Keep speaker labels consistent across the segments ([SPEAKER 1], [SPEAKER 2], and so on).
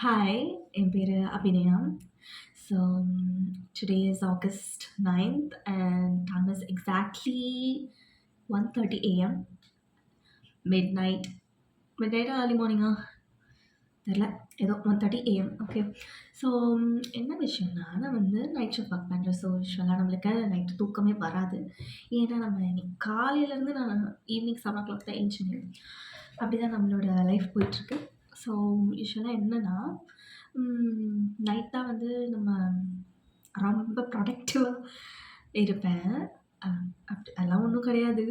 [SPEAKER 1] Hi, என் பேரு Abhinaya. So, today is August 9th and time is exactly 1:30 a.m. Midnight. Midnight early morning தெரியல. ஏதோ 1:30 AM. Okay. So என்ன விஷயம்னா, நான் வந்து நைட் ஷிஃப்ட் ஒர்க் பண்ணுறேன். ஸோ யூசுவலா நம்மளுக்கு நைட்டு தூக்கமே வராது. ஏன்னா நம்ம இன்னைக்கு காலையிலேருந்து நான் ஈவினிங் 7:00 தான் எந்திச்சேனே. அப்படிதான் நம்மளோட லைஃப் போயிட்டுருக்கு. ஸோ யூசுவலா என்னன்னா, நைட் தான் வந்து நம்ம ரொம்ப ப்ரொடக்டிவா இருப்பேன். அ அதெல்லாம் ஒண்ணும் கிடையாது.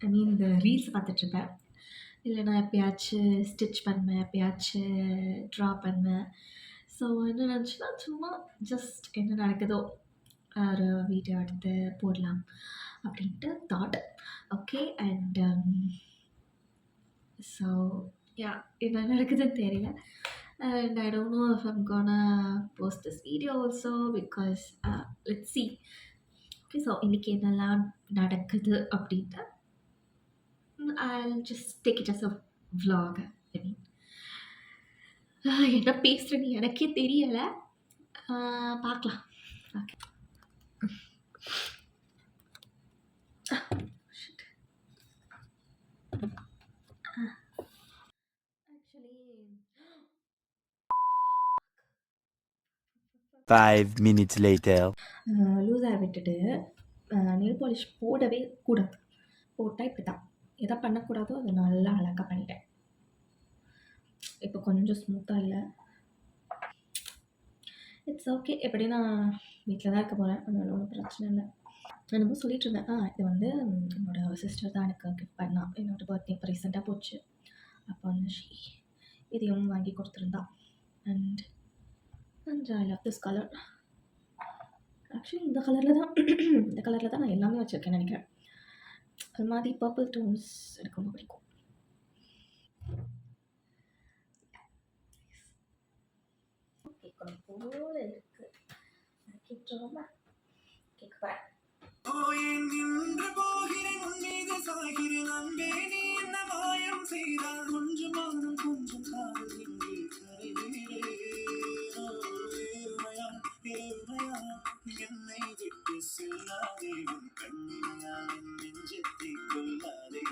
[SPEAKER 1] ஐ மீன் இந்த ரீல்ஸ் பார்த்துட்ருப்பேன். இல்லைனா எப்பயாச்சும் ஸ்டிச் பண்ணுவேன், எப்பயாச்சும் ட்ரா பண்ணுவேன். ஸோ என்ன நினச்சேன்னா, சும்மா ஜஸ்ட் என்ன நடக்குதோ ஒரு வீடியோ எடுத்து போடலாம் அப்படின்ட்டு thought. Okay. And so yeah என்ன நடக்குதுன்னு தெரியல. And I don't know if I'm gonna post this video also because let's see. Okay. So இன்றைக்கி என்னெல்லாம் நடக்குது அப்படின்ட்டு I'll just take it as a vlog. I mean, என்ன பேசுறேன்னு எனக்கே தெரியல. பார்க்கலாம். Okay. Actually
[SPEAKER 2] 5 minutes later.
[SPEAKER 1] Loose hair விட்டுட்டு நெயில் பாலிஷ் போடவே கூடாது. போட்டால் இப்படி தான். எதை பண்ணக்கூடாதோ அதை நல்லா அழகாக பண்ணிட்டேன். இப்போ கொஞ்சம் ஸ்மூத்தாக இல்லை. It's okay. எப்படி நான் வீட்டில் தான் இருக்க போகிறேன். அதனால ஒன்றும் பிரச்சனை இல்லை. நான் என்னமோ சொல்லிட்டு இருந்தேன். இது வந்து என்னோட சிஸ்டர் தான் எனக்கு கிஃப்ட் பண்ணா. என்னோட பர்த்டே இப்போ ரீசெண்டாக போச்சு. அப்போ வந்து இதையும் வாங்கி கொடுத்துருந்தா. And I love this colour. Actually இந்த கலரில் தான் நான் எல்லாமே வச்சுருக்கேன்னு நினைக்கிறேன். அது மாதிரி பர்பிள் டோன்ஸ் எனக்கு ரொம்ப பிடிக்கும். கேட்கணும் போல இருக்கு. கேட்கலாமா? கேட்க என்னை விட்டு செல்லாதே உன் கண்ணினால் என் நெஞ்சத்தை கொல்லாதே.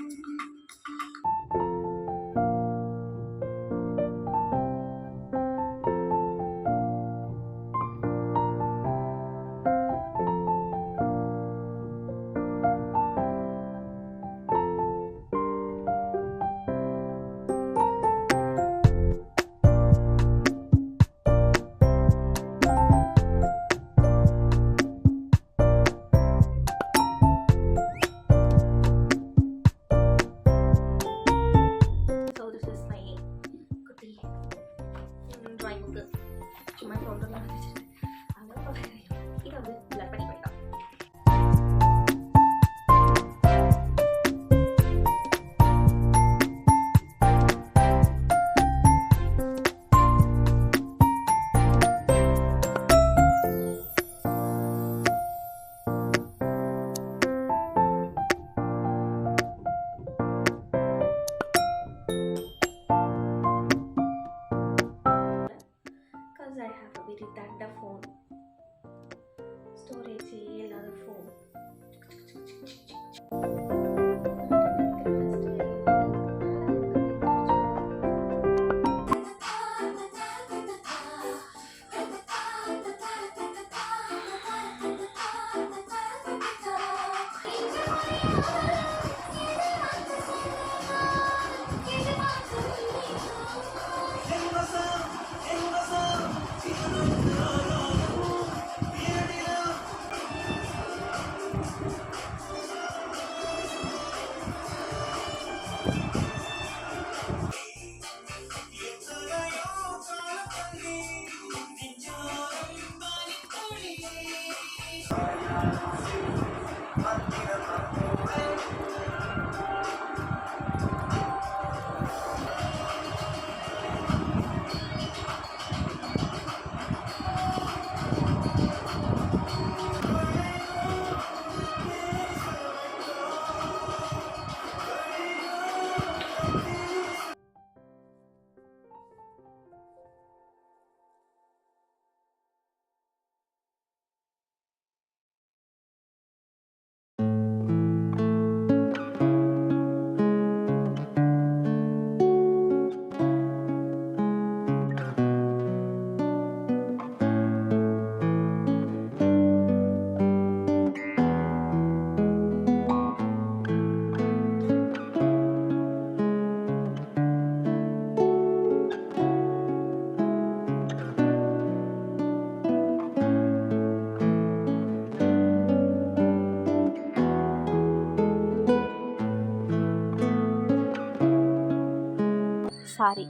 [SPEAKER 3] சாரி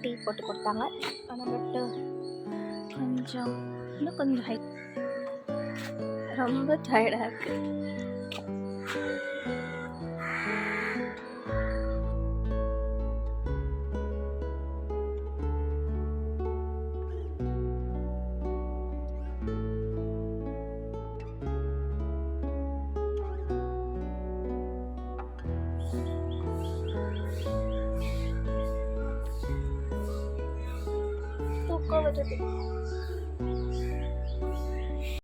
[SPEAKER 3] டீ போட்டு கொடுத்தாங்க. ஆனால் பட்டு கொஞ்சம் இன்னும் கொஞ்சம் ரொம்ப டயர்டாக இருக்குது. தூக்கம் வருது.